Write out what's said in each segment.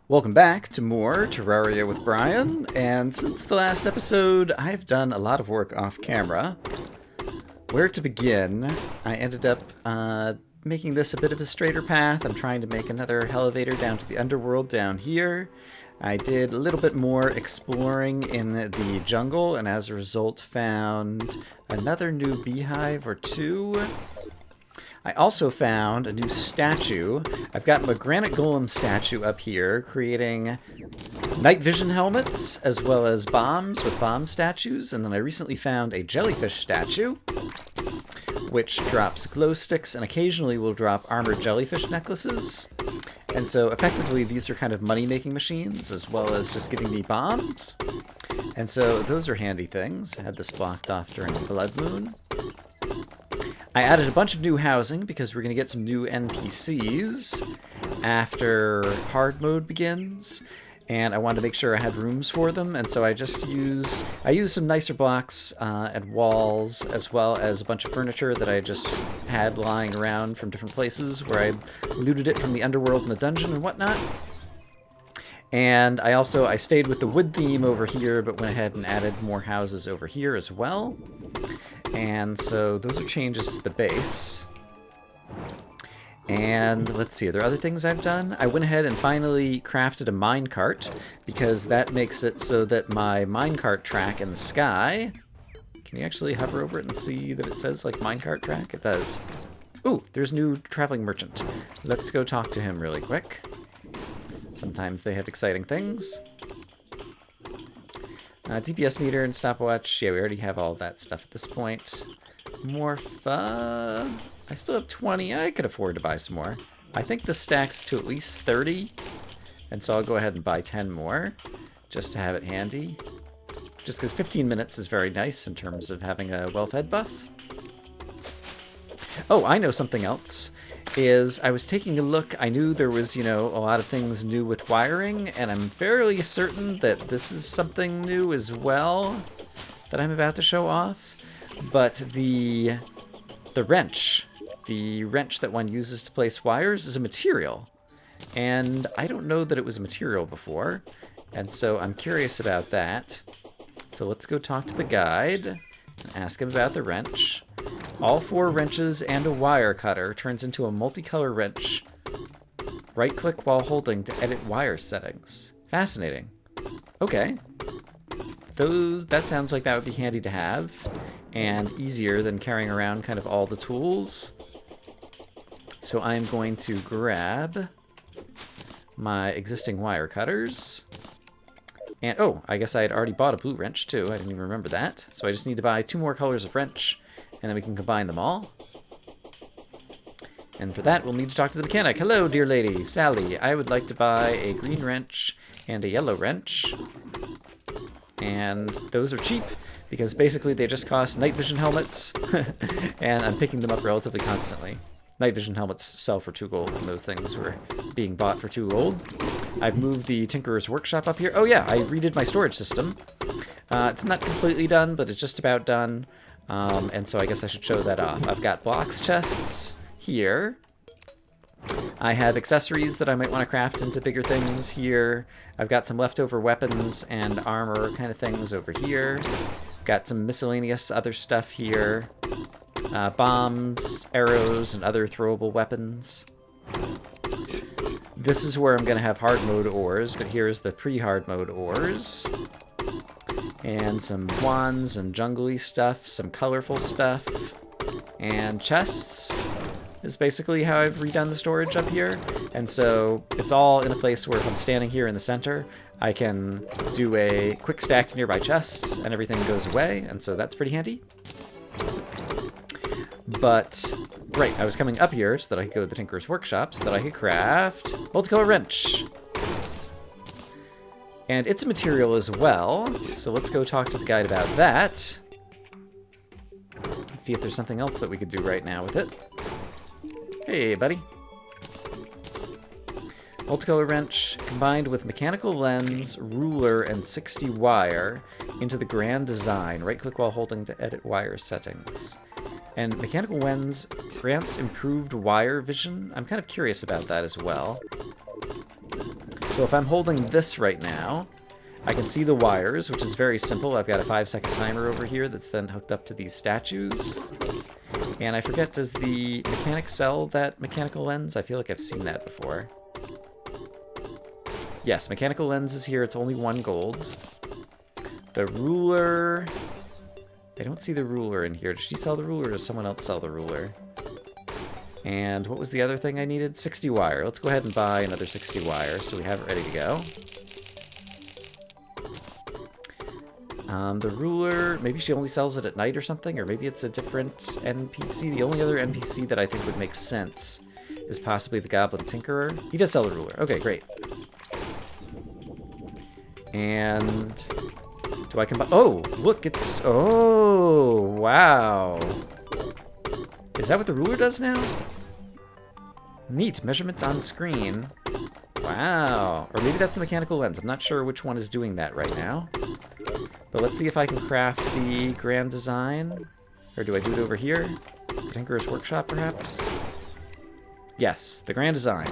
Welcome back to more Terraria with Brian, and since the last episode, I've done a lot of work off camera. Where to begin, I ended up making this a bit of a straighter path. I'm trying to make another elevator down to the underworld down here. I did a little bit more exploring in the jungle, and as a result found another new beehive or two. I also found a new statue. I've got a granite golem statue up here, creating night vision helmets, as well as bombs with bomb statues. And then I recently found a jellyfish statue, which drops glow sticks and occasionally will drop armored jellyfish necklaces. And so effectively these are kind of money-making machines, as well as just giving me bombs. And so those are handy things. I had this blocked off during the Blood Moon. I added a bunch of new housing because we're going to get some new NPCs after hard mode begins, and I wanted to make sure I had rooms for them, and so I used some nicer blocks and walls, as well as a bunch of furniture that I just had lying around from different places where I looted it from the underworld and the dungeon and whatnot. And I stayed with the wood theme over here, but went ahead and added more houses over here as well. And so those are changes to the base. And let's see, are there other things I've done? I went ahead and finally crafted a minecart, because that makes it so that my minecart track in the sky... Can you actually hover over it and see that it says, like, minecart track? It does. Ooh, there's a new traveling merchant. Let's go talk to him really quick. Sometimes they have exciting things. DPS meter and stopwatch. Yeah, we already have all that stuff at this point. Morpha. I still have 20. I could afford to buy some more. I think this stacks to at least 30. And so I'll go ahead and buy 10 more, just to have it handy. Just because 15 minutes is very nice in terms of having a well-fed buff. Oh, I know something else. I was taking a look. I knew there was, a lot of things new with wiring, and I'm fairly certain that this is something new as well that I'm about to show off. But the wrench that one uses to place wires is a material. And I don't know that it was a material before, and so I'm curious about that. So let's go talk to the guide and ask him about the wrench. All 4 wrenches and a wire cutter turns into a multicolor wrench. Right-click while holding to edit wire settings. Fascinating. Okay. That sounds like that would be handy to have, and easier than carrying around kind of all the tools. So I'm going to grab my existing wire cutters. And, oh, I guess I had already bought a blue wrench, too. I didn't even remember that. So I just need to buy 2 more colors of wrench, and then we can combine them all. And for that, we'll need to talk to the mechanic. Hello, dear lady. Sally, I would like to buy a green wrench and a yellow wrench. And those are cheap, because basically they just cost night vision helmets, and I'm picking them up relatively constantly. Night vision helmets sell for 2 gold, and those things were being bought for 2 gold. I've moved the Tinkerer's Workshop up here. Oh yeah, I redid my storage system. It's not completely done, but it's just about done. And so I guess I should show that off. I've got blocks chests here. I have accessories that I might want to craft into bigger things here. I've got some leftover weapons and armor kind of things over here. Got some miscellaneous other stuff here. Bombs, arrows, and other throwable weapons. This is where I'm going to have hard mode ores, but here's the pre-hard mode ores. And some wands and jungly stuff, some colorful stuff, and chests is basically how I've redone the storage up here. And so it's all in a place where if I'm standing here in the center, I can do a quick stack to nearby chests and everything goes away, and so that's pretty handy. But, right, I was coming up here so that I could go to the Tinkerer's Workshop so that I could craft multicolor wrench. And it's a material as well, so let's go talk to the guide about that. Let's see if there's something else that we could do right now with it. Hey, buddy. Multicolor wrench combined with mechanical lens, ruler, and 60 wire into the grand design. Right-click while holding to edit wire settings. And mechanical lens grants improved wire vision. I'm kind of curious about that as well. So if I'm holding this right now, I can see the wires, which is very simple. I've got a 5-second timer over here that's then hooked up to these statues. And I forget, does the mechanic sell that mechanical lens? I feel like I've seen that before. Yes, mechanical lens is here. It's only 1 gold. The ruler... I don't see the ruler in here. Does she sell the ruler or does someone else sell the ruler? And what was the other thing I needed? 60 wire. Let's go ahead and buy another 60 wire so we have it ready to go. The ruler, maybe she only sells it at night or something, or maybe it's a different NPC. The only other NPC that I think would make sense is possibly the Goblin Tinkerer. He does sell the ruler. Okay, great. And do I combine? Oh, look, it's... Oh, wow. Is that what the ruler does now? Neat. Measurements on screen. Wow. Or maybe that's the mechanical lens. I'm not sure which one is doing that right now. But let's see if I can craft the grand design. Or do I do it over here? Tinkerer's Workshop, perhaps? Yes, the grand design.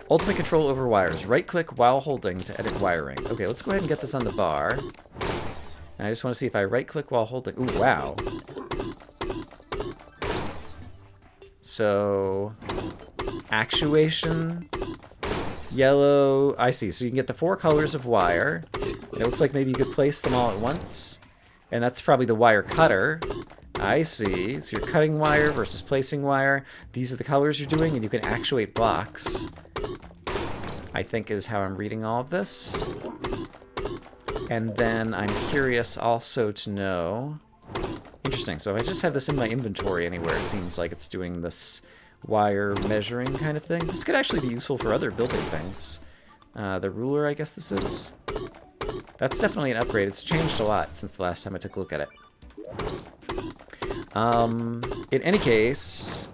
Ultimate control over wires. Right-click while holding to edit wiring. Okay, let's go ahead and get this on the bar. And I just want to see if I right-click while holding... Ooh, wow. So... Actuation... Yellow... I see. So you can get the 4 colors of wire. It looks like maybe you could place them all at once. And that's probably the wire cutter. I see. So you're cutting wire versus placing wire. These are the colors you're doing, and you can actuate blocks. I think is how I'm reading all of this. And then I'm curious also to know... Interesting. So if I just have this in my inventory anywhere, it seems like it's doing this wire measuring kind of thing. This could actually be useful for other building things. The ruler, I guess this is. That's definitely an upgrade. It's changed a lot since the last time I took a look at it. In any case,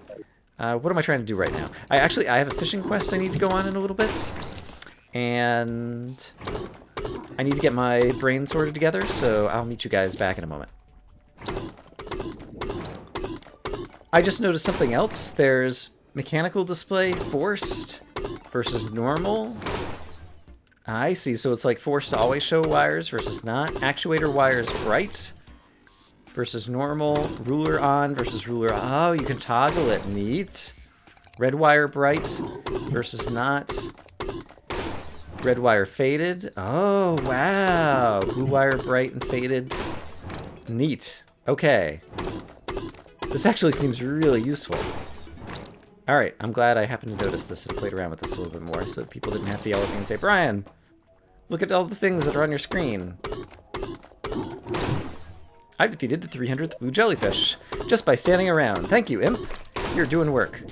what am I trying to do right now? I have a fishing quest I need to go on in a little bit. And I need to get my brain sorted together, so I'll meet you guys back in a moment. I just noticed something else. There's mechanical display forced versus normal. I see, so it's like forced to always show wires versus not. Actuator wires bright versus normal. Ruler on versus ruler off. Oh, you can toggle it. Neat. Red wire bright versus not. Red wire faded. Oh, wow. Blue wire bright and faded. Neat. Okay. This actually seems really useful. Alright, I'm glad I happened to notice this and played around with this a little bit more so that people didn't have to yell at me and say, Brian, look at all the things that are on your screen. I've defeated the 300th blue jellyfish just by standing around. Thank you, Imp. You're doing work.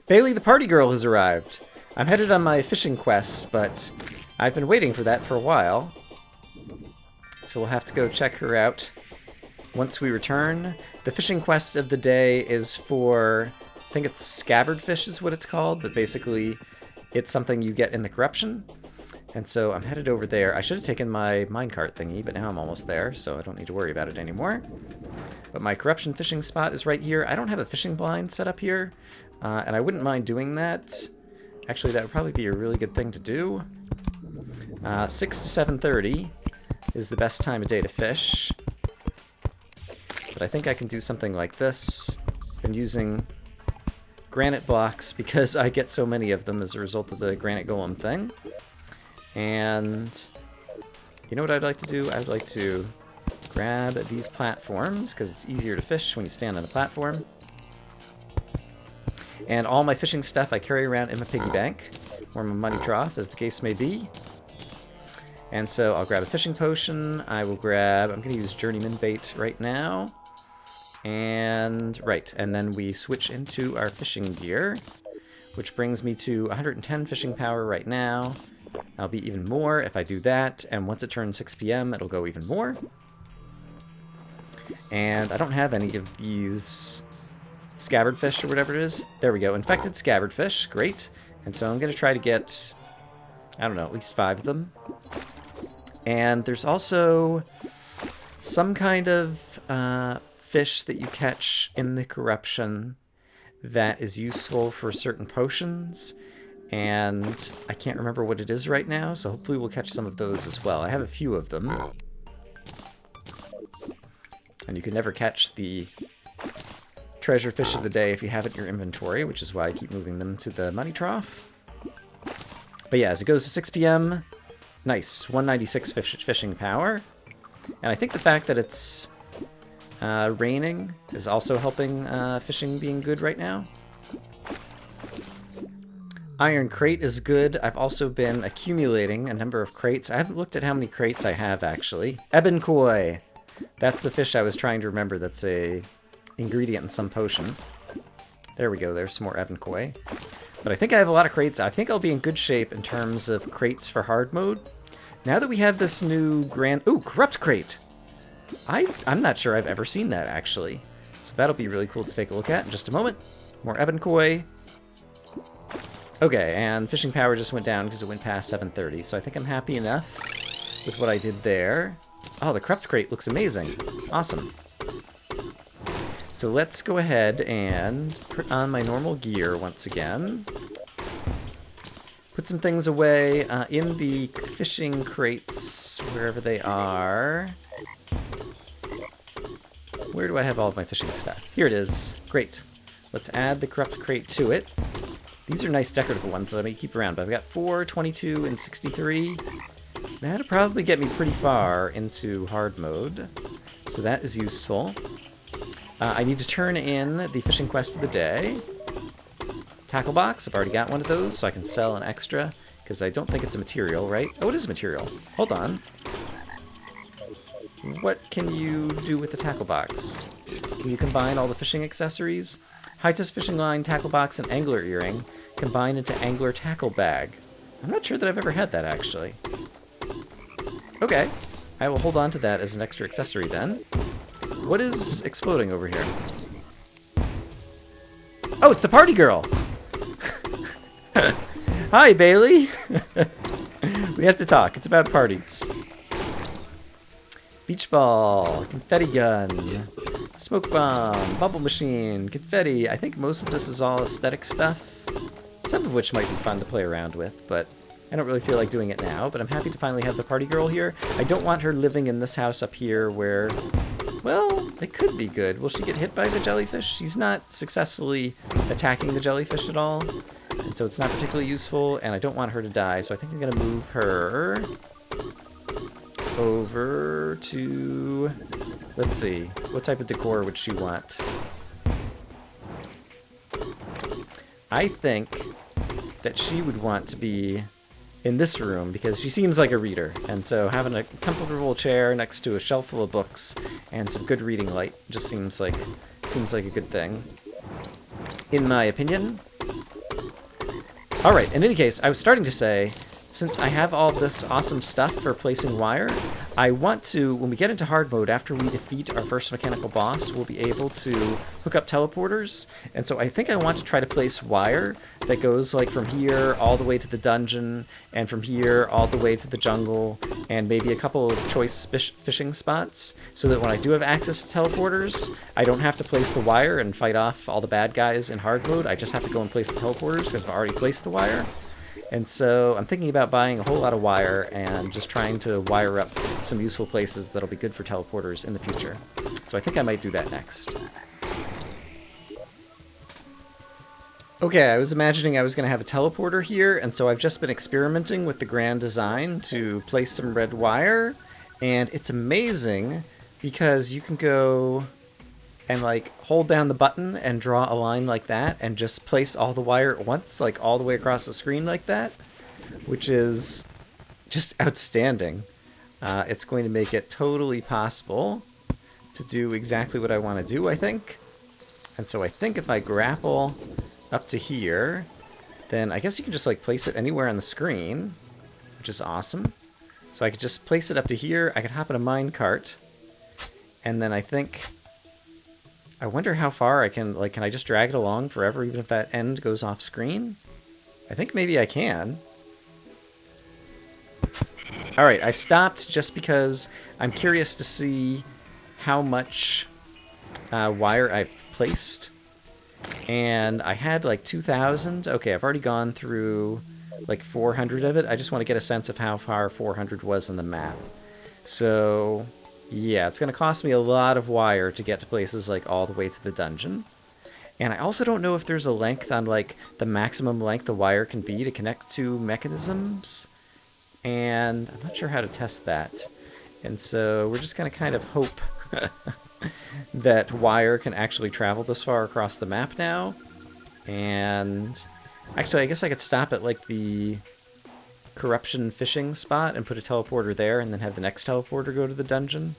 Bailey the party girl has arrived. I'm headed on my fishing quest, but I've been waiting for that for a while. So we'll have to go check her out once we return. The fishing quest of the day is for, I think it's scabbard fish is what it's called, but basically it's something you get in the corruption. And so I'm headed over there. I should have taken my minecart thingy, but now I'm almost there, so I don't need to worry about it anymore. But my corruption fishing spot is right here. I don't have a fishing blind set up here, and I wouldn't mind doing that. Actually, that would probably be a really good thing to do. 6 to 7:30 is the best time of day to fish. But I think I can do something like this. I've been using granite blocks because I get so many of them as a result of the granite golem thing. And you know what I'd like to do? I'd like to grab these platforms because it's easier to fish when you stand on a platform. And all my fishing stuff I carry around in my piggy bank, or my money trough, as the case may be. And so I'll grab a fishing potion. I will grab, I'm going to use journeyman bait right now. And, right, and then we switch into our fishing gear, which brings me to 110 fishing power right now. I'll be even more if I do that, and once it turns 6 p.m., it'll go even more. And I don't have any of these scabbard fish or whatever it is. There we go, infected scabbard fish, great. And so I'm going to try to get, I don't know, at least 5 of them. And there's also some kind of fish that you catch in the corruption that is useful for certain potions, and I can't remember what it is right now, so hopefully we'll catch some of those as well. I have a few of them. And you can never catch the treasure fish of the day if you have it in your inventory, which is why I keep moving them to the money trough. But yeah, as it goes to 6 p.m., nice, 196 fishing power. And I think the fact that it's raining is also helping fishing being good right now. Iron crate is good. I've also been accumulating a number of crates. I haven't looked at how many crates I have, actually. Ebon koi. That's the fish I was trying to remember. That's a ingredient in some potion. There we go. There's some more ebon koi. But I think I have a lot of crates. I think I'll be in good shape in terms of crates for hard mode. Now that we have this new grand... Ooh, corrupt crate! I'm not sure I've ever seen that, actually. So that'll be really cool to take a look at in just a moment. More ebon koi. Okay, and fishing power just went down because it went past 7:30, so I think I'm happy enough with what I did there. Oh, the corrupt crate looks amazing. Awesome. So let's go ahead and put on my normal gear once again. Put some things away in the fishing crates, wherever they are. Where do I have all of my fishing stuff? Here it is. Great. Let's add the corrupt crate to it. These are nice decorative ones that I may keep around, but I've got 4, 22, and 63. That'll probably get me pretty far into hard mode, so that is useful. I need to turn in the fishing quest of the day. Tackle box, I've already got one of those, so I can sell an extra, because I don't think it's a material, right? Oh, it is a material. Hold on. What can you do with the tackle box? Can you combine all the fishing accessories? High-test fishing line, tackle box, and angler earring combine into angler tackle bag. I'm not sure that I've ever had that, actually. Okay. I will hold on to that as an extra accessory, then. What is exploding over here? Oh, it's the party girl! Hi, Bailey! We have to talk. It's about parties. Beach ball, confetti gun, smoke bomb, bubble machine, confetti. I think most of this is all aesthetic stuff, some of which might be fun to play around with, but I don't really feel like doing it now. But I'm happy to finally have the party girl here. I don't want her living in this house up here where, well, it could be good. Will she get hit by the jellyfish? She's not successfully attacking the jellyfish at all, and so it's not particularly useful, and I don't want her to die, so I think I'm going to move her over to, let's see, what type of decor would she want? I think that she would want to be in this room because she seems like a reader, and so having a comfortable chair next to a shelf full of books and some good reading light just seems like a good thing, in my opinion. All right, in any case, I was starting to say, since I have all this awesome stuff for placing wire, I want to, when we get into hard mode, after we defeat our first mechanical boss, we'll be able to hook up teleporters. And so I think I want to try to place wire that goes like from here all the way to the dungeon, and from here all the way to the jungle, and maybe a couple of choice fishing spots, so that when I do have access to teleporters, I don't have to place the wire and fight off all the bad guys in hard mode. I just have to go and place the teleporters because I've already placed the wire. And so I'm thinking about buying a whole lot of wire and just trying to wire up some useful places that'll be good for teleporters in the future. So I think I might do that next. Okay, I was imagining I was going to have a teleporter here, and so I've just been experimenting with the grand design to place some red wire, and it's amazing because you can go and like hold down the button and draw a line like that and just place all the wire at once, like all the way across the screen like that, which is just outstanding. It's going to make it totally possible to do exactly what I want to do, I think. And so I think if I grapple up to here, then I guess you can just like place it anywhere on the screen, which is awesome. So I could just place it up to here, I could hop in a minecart, and then I think, I wonder how far I can, like, can I just drag it along forever even if that end goes off screen? I think maybe I can. Alright, I stopped just because I'm curious to see how much wire I've placed. And I had like 2,000. Okay, I've already gone through like 400 of it. I just want to get a sense of how far 400 was on the map. So, yeah, it's going to cost me a lot of wire to get to places like all the way to the dungeon. And I also don't know if there's a length on like the maximum length the wire can be to connect to mechanisms. And I'm not sure how to test that. And so we're just going to kind of hope that wire can actually travel this far across the map now. And actually, I guess I could stop at like the corruption fishing spot and put a teleporter there and then have the next teleporter go to the dungeon.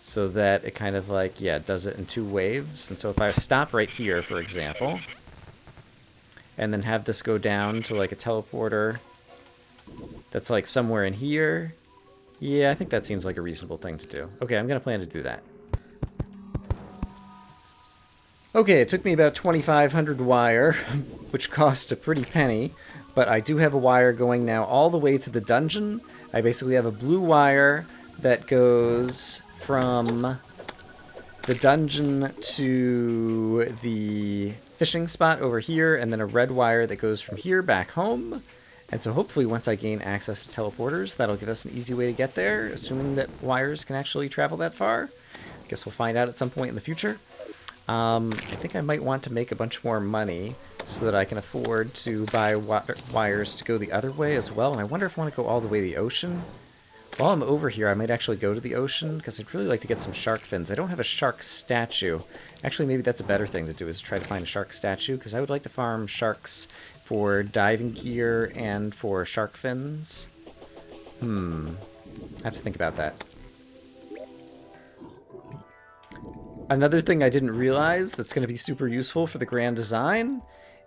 So that it kind of like, yeah, does it in 2 waves. And so if I stop right here, for example, and then have this go down to like a teleporter that's like somewhere in here, yeah, I think that seems like a reasonable thing to do. Okay, I'm going to plan to do that. Okay, it took me about 2,500 wire, which cost a pretty penny, but I do have a wire going now all the way to the dungeon. I basically have a blue wire that goes from the dungeon to the fishing spot over here, and then a red wire that goes from here back home. And so hopefully once I gain access to teleporters, that'll give us an easy way to get there, assuming that wires can actually travel that far. I guess we'll find out at some point in the future. I think I might want to make a bunch more money so that I can afford to buy wires to go the other way as well. And I wonder if I want to go all the way to the ocean. While I'm over here, I might actually go to the ocean, because I'd really like to get some shark fins. I don't have a shark statue. Actually, maybe that's a better thing to do, is try to find a shark statue, because I would like to farm sharks for diving gear and for shark fins. I have to think about that. Another thing I didn't realize that's going to be super useful for the grand design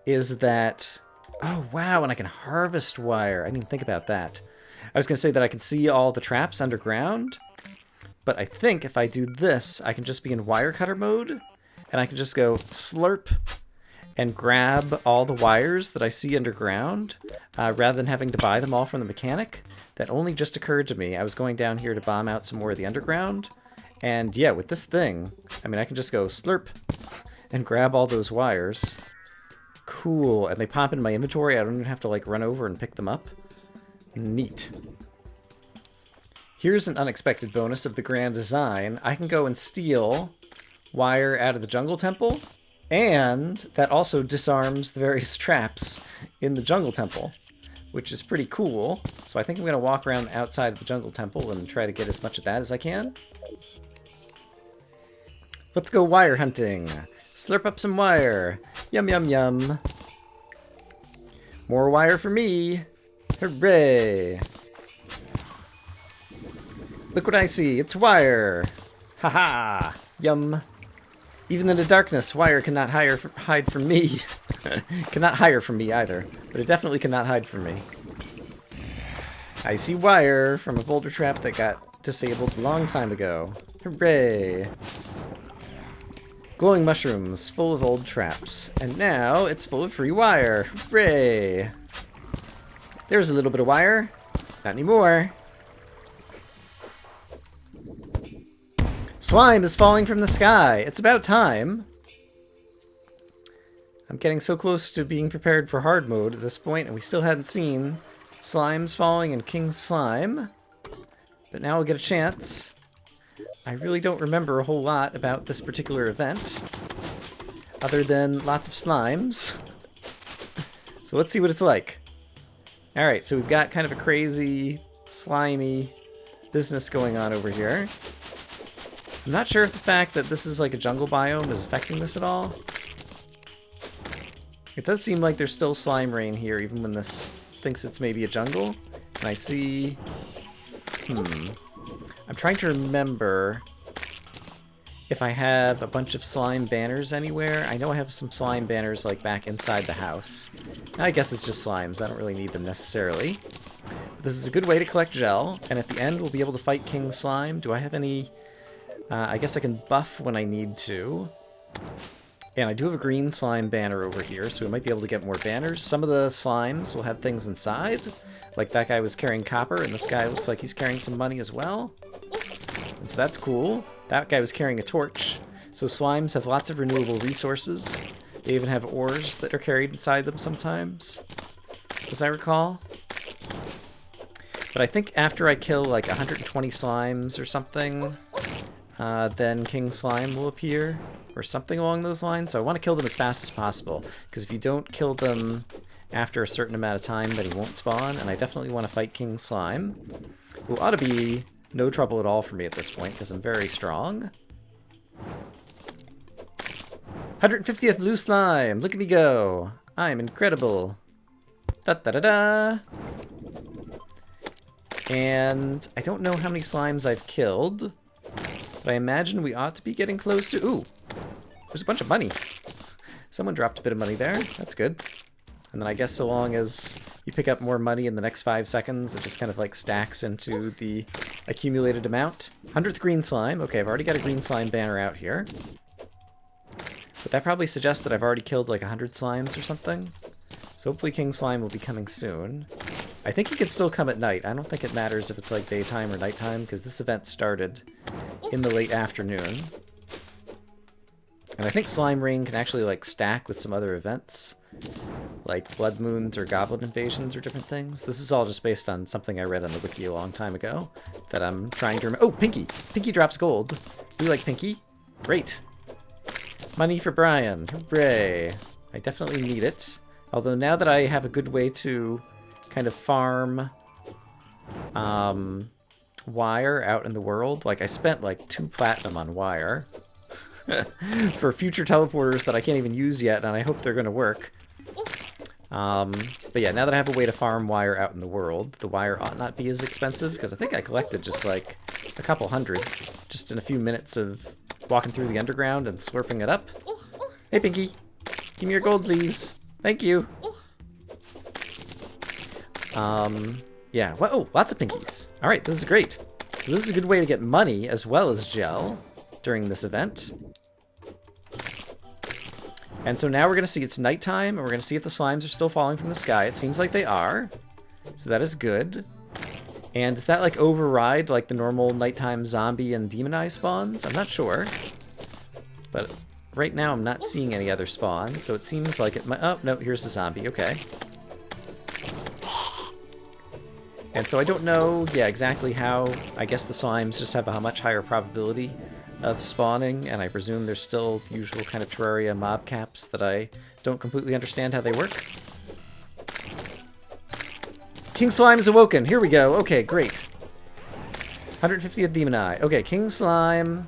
is that... Oh, wow, and I can harvest wire. I didn't even think about that. I was going to say that I can see all the traps underground, but I think if I do this, I can just be in wire cutter mode, and I can just go slurp and grab all the wires that I see underground, rather than having to buy them all from the mechanic. That only just occurred to me. I was going down here to bomb out some more of the underground, and yeah, with this thing, I mean, I can just go slurp and grab all those wires. Cool, and they pop in my inventory. I don't even have to like run over and pick them up. Neat. Here's an unexpected bonus of the grand design. I can go and steal wire out of the jungle temple, and that also disarms the various traps in the jungle temple, which is pretty cool. So I think I'm going to walk around outside of the jungle temple and try to get as much of that as I can. Let's go wire hunting. Slurp up some wire. Yum, yum, yum. More wire for me. Hooray! Look what I see. It's wire. Haha. Yum. Even in the darkness, wire cannot hide from me. Cannot hire from me either, but it definitely cannot hide from me. I see wire from a boulder trap that got disabled a long time ago. Hooray! Glowing mushrooms full of old traps, and now it's full of free wire. Hooray! There's a little bit of wire. Not anymore. Slime is falling from the sky. It's about time. I'm getting so close to being prepared for hard mode at this point, and we still hadn't seen slimes falling in King Slime. But now we'll get a chance. I really don't remember a whole lot about this particular event, other than lots of slimes. So let's see what it's like. Alright, so we've got kind of a crazy, slimy business going on over here. I'm not sure if the fact that this is like a jungle biome is affecting this at all. It does seem like there's still slime rain here, even when this thinks it's maybe a jungle. And I see... I'm trying to remember if I have a bunch of slime banners anywhere. I know I have some slime banners like back inside the house. I guess it's just slimes. I don't really need them necessarily. But this is a good way to collect gel, and at the end we'll be able to fight King Slime. Do I have any... I guess I can buff when I need to. And I do have a green slime banner over here, so we might be able to get more banners. Some of the slimes will have things inside. Like that guy was carrying copper, and this guy looks like he's carrying some money as well. And so that's cool. That guy was carrying a torch. So slimes have lots of renewable resources. They even have ores that are carried inside them sometimes, as I recall. But I think after I kill like 120 slimes or something, then King Slime will appear, or something along those lines. So I want to kill them as fast as possible, because if you don't kill them after a certain amount of time, then he won't spawn, and I definitely want to fight King Slime, who ought to be no trouble at all for me at this point, because I'm very strong. 150th blue slime! Look at me go! I'm incredible! Da-da-da-da! And I don't know how many slimes I've killed, but I imagine we ought to be getting close to... Ooh! There's a bunch of money. Someone dropped a bit of money there. That's good. And then I guess so long as you pick up more money in the next 5 seconds, it just kind of like stacks into the accumulated amount. 100th green slime. Okay, I've already got a green slime banner out here. But that probably suggests that I've already killed like 100 slimes or something. So hopefully King Slime will be coming soon. I think he could still come at night. I don't think it matters if it's like daytime or nighttime, because this event started in the late afternoon. And I think Slime Rain can actually like stack with some other events, like Blood Moons or Goblin Invasions or different things. This is all just based on something I read on the wiki a long time ago that I'm trying to remember. Oh, Pinky! Pinky drops gold. We like Pinky. Great. Money for Brian. Hooray. I definitely need it. Although now that I have a good way to kind of farm wire out in the world, like I spent like 2 platinum on wire for future teleporters that I can't even use yet, and I hope they're going to work. But yeah, now that I have a way to farm wire out in the world, the wire ought not be as expensive, because I think I collected just like a couple hundred just in a few minutes of walking through the underground and slurping it up. Hey, Pinky. Give me your gold, please. Thank you. Yeah. Oh, lots of Pinkies. All right, this is great. So this is a good way to get money as well as gel during this event. And so now we're going to see it's nighttime, and we're going to see if the slimes are still falling from the sky. It seems like they are. So that is good. And does that like override like the normal nighttime zombie and demon eye spawns? I'm not sure. But right now I'm not seeing any other spawns, so it seems like it might... Oh, no, here's the zombie. Okay. And so I don't know, yeah, exactly how... I guess the slimes just have a much higher probability of spawning, and I presume there's still the usual kind of Terraria mob caps that I don't completely understand how they work. King Slime is awoken. Here we go. Okay, great. 150th Demon Eye. Okay, King Slime.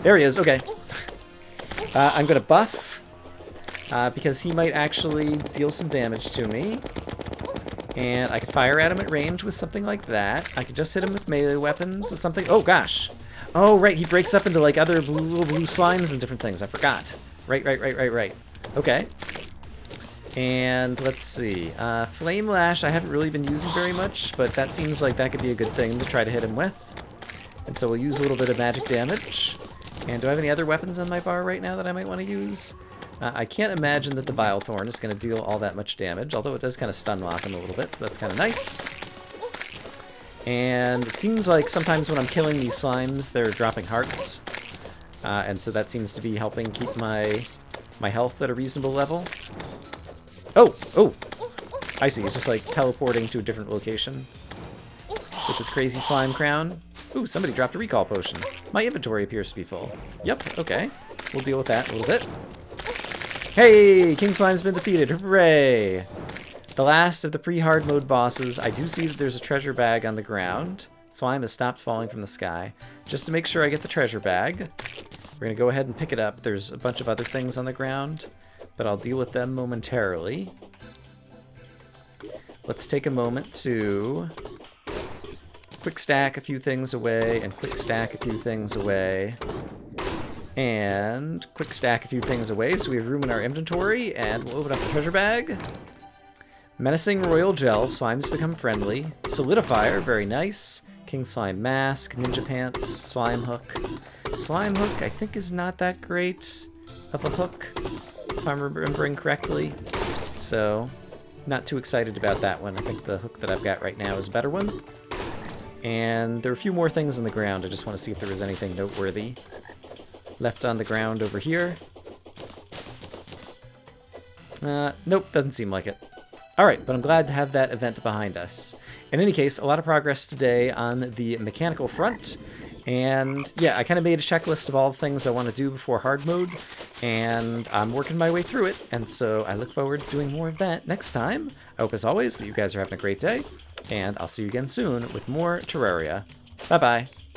There he is. Okay. I'm going to buff, because he might actually deal some damage to me. And I could fire at him at range with something like that. I could just hit him with melee weapons with something... Oh, gosh. Oh, right, he breaks up into, like, other blue slimes and different things. I forgot. Right. Okay. And let's see. Flame Lash I haven't really been using very much, but that seems like that could be a good thing to try to hit him with. And so we'll use a little bit of magic damage. And do I have any other weapons on my bar right now that I might want to use? I can't imagine that the Bile Thorn is going to deal all that much damage, although it does kind of stun lock him a little bit, so that's kind of nice. And it seems like sometimes when I'm killing these slimes, they're dropping hearts. And so that seems to be helping keep my health at a reasonable level. Oh! I see, it's just like teleporting to a different location with this crazy slime crown. Ooh, somebody dropped a recall potion. My inventory appears to be full. Yep, okay. We'll deal with that in a little bit. Hey! King Slime's been defeated. Hooray! The last of the pre-hard mode bosses. I do see that there's a treasure bag on the ground. Slime has stopped falling from the sky. Just to make sure I get the treasure bag, we're going to go ahead and pick it up. There's a bunch of other things on the ground, but I'll deal with them momentarily. Let's take a moment to quick stack a few things away, and quick stack a few things away. And quick stack a few things away so we have room in our inventory, and we'll open up the treasure bag. Menacing Royal Gel, slimes become friendly. Solidifier, very nice. King Slime Mask, Ninja Pants, Slime Hook. Slime Hook, I think, is not that great of a hook, if I'm remembering correctly. So, not too excited about that one. I think the hook that I've got right now is a better one. And there are a few more things on the ground. I just want to see if there was anything noteworthy left on the ground over here. Nope, doesn't seem like it. Alright, but I'm glad to have that event behind us. In any case, a lot of progress today on the mechanical front. And yeah, I kind of made a checklist of all the things I want to do before hard mode, and I'm working my way through it, and so I look forward to doing more of that next time. I hope, as always, that you guys are having a great day, and I'll see you again soon with more Terraria. Bye-bye.